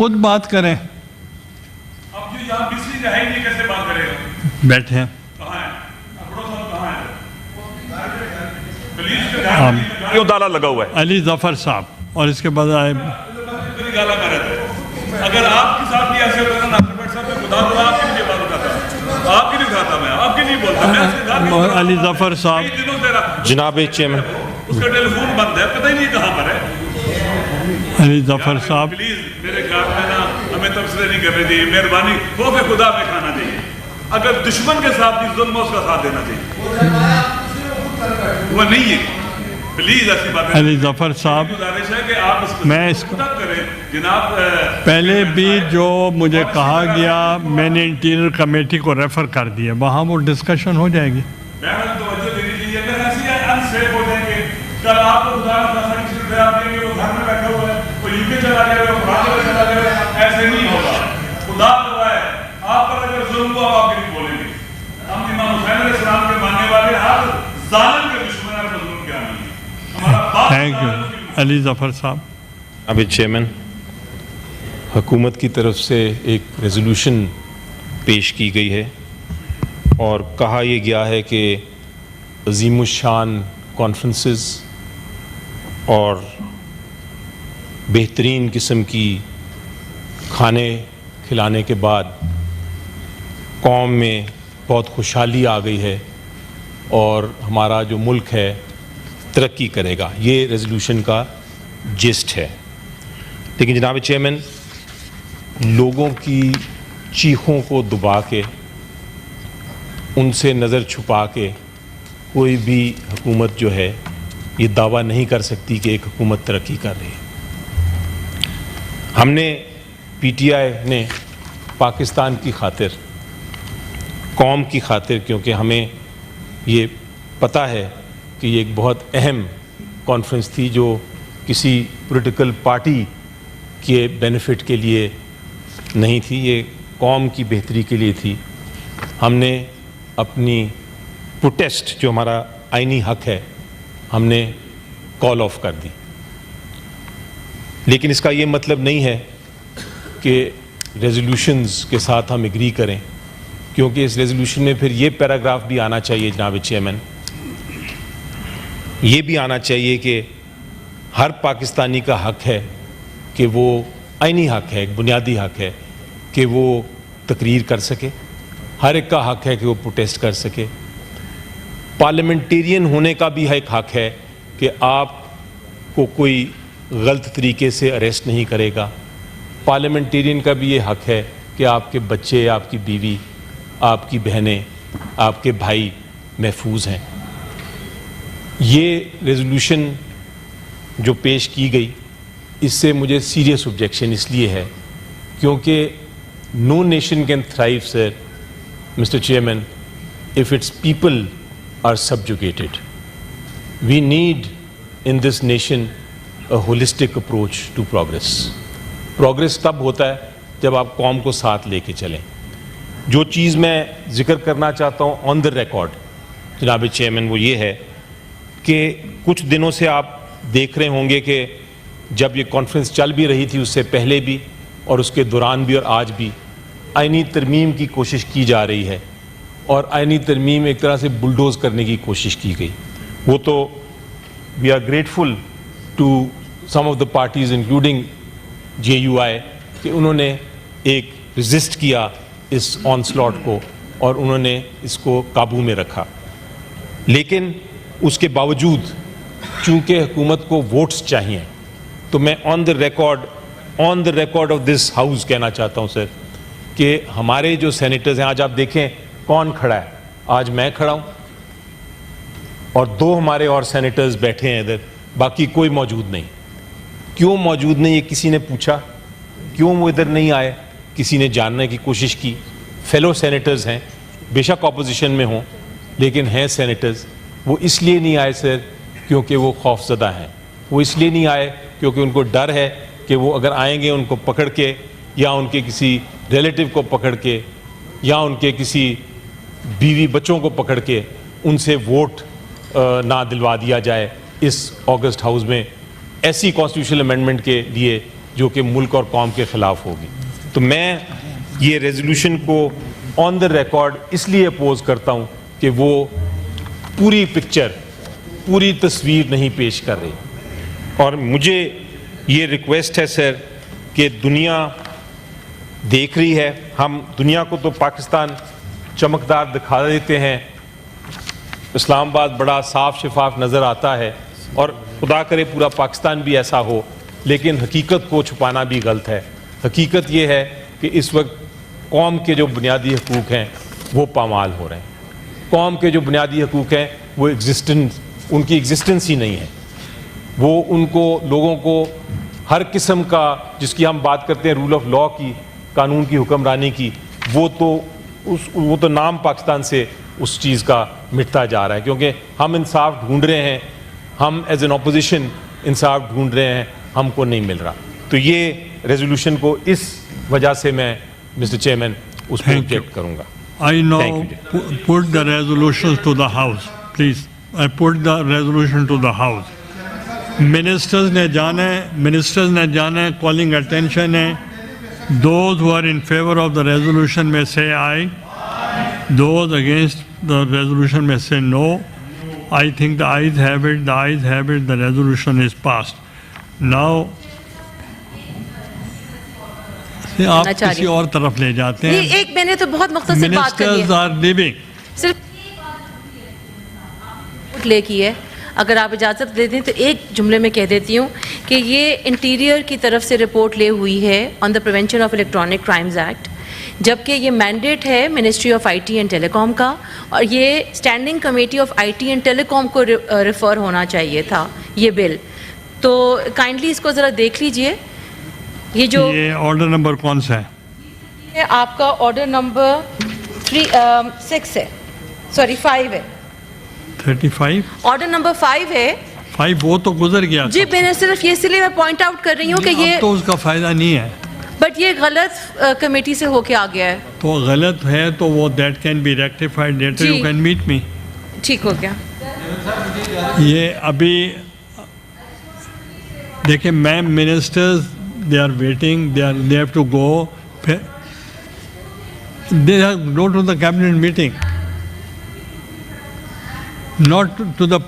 खुद बात करें। अब जो यहाँ बिजली है ही नहीं, कैसे बात करेगा? बैठे हैं। कहाँ है? अफरोज साहब कहाँ है? पुलिस के हाँ। क्यों ताला लगा हुआ है? अली जफर साहब और इसके बाद आए इतनी गाला कर रहे थे। अगर आपके साथ भी ऐसे होता ना नासिर साहब में खुदा तो आपकी नहीं बात उठाता, आपकी नहीं उठाता, मैं आपकी नहीं बोलता, मैं इसके साथ नहीं बोलता। अली जफर साहब। कई दिनों से जनाब चेयरमैन, उसका टेलीफोन बंद है, पता ही नहीं कहाँ पर है। अली जफर साहब। प्लीज मेरे ख्याल में ना हमें तबसरे नहीं करने चाहिए, मेहरबानी खौफ खुदा में खाना चाहिए। अगर दुश्मन के साथ भी जुल्म है, उसका साथ देना चाहिए, वो नहीं है। प्लीज ऐसी बात अली जफर साहब, गुजारिश है कि आप मैं इसको करें जनाब। पहले भी जो मुझे कहा गया मैंने इंटीरियर कमेटी को रेफर कर दिया, वहाँ वो डिस्कशन हो जाएगी। तवज्जो देनी चाहिए। अगर ऐसी अनसेफ हो जाएंगे, कल आपको खुदा न खास्ता किसी को डरा देंगे, वो घर में बैठा हुआ है, वो यूके चला गया, वो फ्रांस में चला गया, ऐसे नहीं होगा। खुदा हुआ है आप पर अगर जुल्म हुआ, आप नहीं बोलेंगे। हम इमाम हुसैन अलैहिस्सलाम के मानने वाले हर जालिम के दुश्मन है, जुल्म क्या नहीं है। हमारा बात थैंक यू अली जफर साहब। अब चेयरमैन, हुकूमत की तरफ से एक रेजोल्यूशन पेश की गई है और कहा यह गया है कि अज़ीमुश्शान कॉन्फ्रेंसेस और बेहतरीन किस्म की खाने खिलाने के बाद कौम में बहुत खुशहाली आ गई है और हमारा जो मुल्क है तरक्की करेगा। ये रेजोल्यूशन का जिस्ट है। लेकिन जनाब चेयरमैन, लोगों की चीखों को दबा के, उनसे नज़र छुपा के कोई भी हुकूमत जो है ये दावा नहीं कर सकती कि एक हुकूमत तरक्की कर रही है। हमने पीटीआई ने पाकिस्तान की खातिर, कौम की खातिर, क्योंकि हमें ये पता है कि ये एक बहुत अहम कॉन्फ्रेंस थी जो किसी पॉलिटिकल पार्टी के बेनिफिट के लिए नहीं थी, ये कौम की बेहतरी के लिए थी। हमने अपनी प्रोटेस्ट, जो हमारा आईनी हक है, हमने कॉल ऑफ कर दी। लेकिन इसका ये मतलब नहीं है कि रेजोल्यूशंस के साथ हम एग्री करें, क्योंकि इस रेजोल्यूशन में फिर ये पैराग्राफ भी आना चाहिए जनाब चेयरमैन, ये भी आना चाहिए कि हर पाकिस्तानी का हक है कि वो, आईनी हक है, एक बुनियादी हक है कि वो तकरीर कर सके। हर एक का हक है कि वो प्रोटेस्ट कर सके। पार्लियामेंटेरियन होने का भी एक हक है कि आपको कोई गलत तरीके से अरेस्ट नहीं करेगा। पार्लियामेंटेरियन का भी ये हक है कि आपके बच्चे, आपकी बीवी, आपकी बहनें, आपके भाई महफूज हैं। ये रेजोल्यूशन जो पेश की गई, इससे मुझे सीरियस ऑब्जेक्शन इसलिए है क्योंकि no nation can thrive, sir, mister chairman, if its people are subjugated. We need in this nation a holistic approach to progress. Progress तब होता है जब आप कौम को साथ लेके चलें। जो चीज़ मैं जिक्र करना चाहता हूँ ऑन द रिकॉर्ड जनाब चेयरमैन, वो ये है कि कुछ दिनों से आप देख रहे होंगे कि जब ये कॉन्फ्रेंस चल भी रही थी, उससे पहले भी और उसके दौरान भी और आज भी आईनी तरमीम की कोशिश की जा रही है और आईनी तरमीम एक तरह से बुलडोज करने की कोशिश की गई। वो तो we are grateful to some of the parties including JUI कि उन्होंने एक रेजिस्ट किया इस ऑनस्लॉट को और उन्होंने इसको काबू में रखा। लेकिन उसके बावजूद चूंकि हुकूमत को वोट्स चाहिए, तो मैं on the record of this house कहना चाहता हूं सर कि हमारे जो सेनेटर्स हैं, आज आप देखें कौन खड़ा है, आज मैं खड़ा हूं और दो हमारे और सेनेटर्स बैठे हैं इधर, बाकी कोई मौजूद नहीं। क्यों मौजूद नहीं, ये किसी ने पूछा? क्यों वो इधर नहीं आए? किसी ने जानने की कोशिश की? फेलो सेनेटर्स हैं, बेशक ऑपोजिशन में हों, लेकिन हैं सेनेटर्स। वो इसलिए नहीं आए सर क्योंकि वो खौफजदा हैं। वो इसलिए नहीं आए क्योंकि उनको डर है कि वो अगर आएंगे उनको पकड़ के या उनके किसी रिलेटिव को पकड़ के या उनके किसी बीवी बच्चों को पकड़ के उनसे वोट ना दिलवा दिया जाए इस अगस्त हाउस में। ऐसी कॉन्स्टिट्यूशनल अमेंडमेंट के लिए जो कि मुल्क और कौम के ख़िलाफ़ होगी। तो मैं ये रेजोल्यूशन को ऑन द रिकॉर्ड इसलिए अपोज करता हूँ कि वो पूरी पिक्चर, पूरी तस्वीर नहीं पेश कर रही। और मुझे ये रिक्वेस्ट है सर कि दुनिया देख रही है, हम दुनिया को तो पाकिस्तान चमकदार दिखा देते हैं, इस्लामाबाद बड़ा साफ शफाफ नज़र आता है और खुदा करे पूरा पाकिस्तान भी ऐसा हो, लेकिन हकीकत को छुपाना भी गलत है। हकीकत ये है कि इस वक्त कौम के जो बुनियादी हकूक़ हैं वो पामाल हो रहे हैं। कौम के जो बुनियादी हकूक़ हैं वो उनकी एग्जिस्टेंस ही नहीं है। वो उनको, लोगों को हर किस्म का, जिसकी हम बात करते हैं रूल ऑफ लॉ की, कानून की हुक्मरानी की, वो तो नाम पाकिस्तान से उस चीज़ का मिटता जा रहा है, क्योंकि हम इंसाफ ढूंढ रहे हैं, हम एज एन अपोजिशन इंसाफ ढूंढ रहे हैं, हमको नहीं मिल रहा। तो ये रेजोल्यूशन को इस वजह से मैं मिस्टर चेयरमैन उस पर ऑब्जेक्ट करूंगा। I now Thank you. put the resolutions to the House, please. I put the resolution to the House. Ministers ने जाना है, calling attention है. Those who are in favor of the resolution may say aye. Those against the resolution may say no. I think the ayes have it, the resolution is passed. Now, आप किसी और तरफ ले जाते हैं। एक मैंने तो बहुत मुख्तसर बात करी है। Ministers are leaving. सिर्फ ले की है, अगर आप इजाज़त दे दें तो एक जुमले में कह देती हूँ कि ये इंटीरियर की तरफ से रिपोर्ट ले हुई है on the prevention of electronic crimes act, जबकि ये मैंडेट है ministry of IT and telecom का, और ये standing committee of IT and telecom को रेफ़र होना चाहिए था ये बिल। तो काइंडली इसको ज़रा देख लीजिए। ये ऑर्डर नंबर कौन सा है? ये आपका ऑर्डर नंबर 6 है, सॉरी 5 है। 35 ऑर्डर नंबर 5 है। 5 वो तो गुजर गया जी, मैंने सिर्फ ये इसलिए मैं पॉइंट आउट कर रही हूँ कि ये तो उसका फायदा नहीं है, बट ये गलत कमेटी से होके आ गया है। तो गलत है तो वो that can be rectified later, you can meet me. ठीक हो गया। ये अभी देखिए, ma'am, ministers they are waiting, they have to go, they have to go to the cabinet meeting, not to the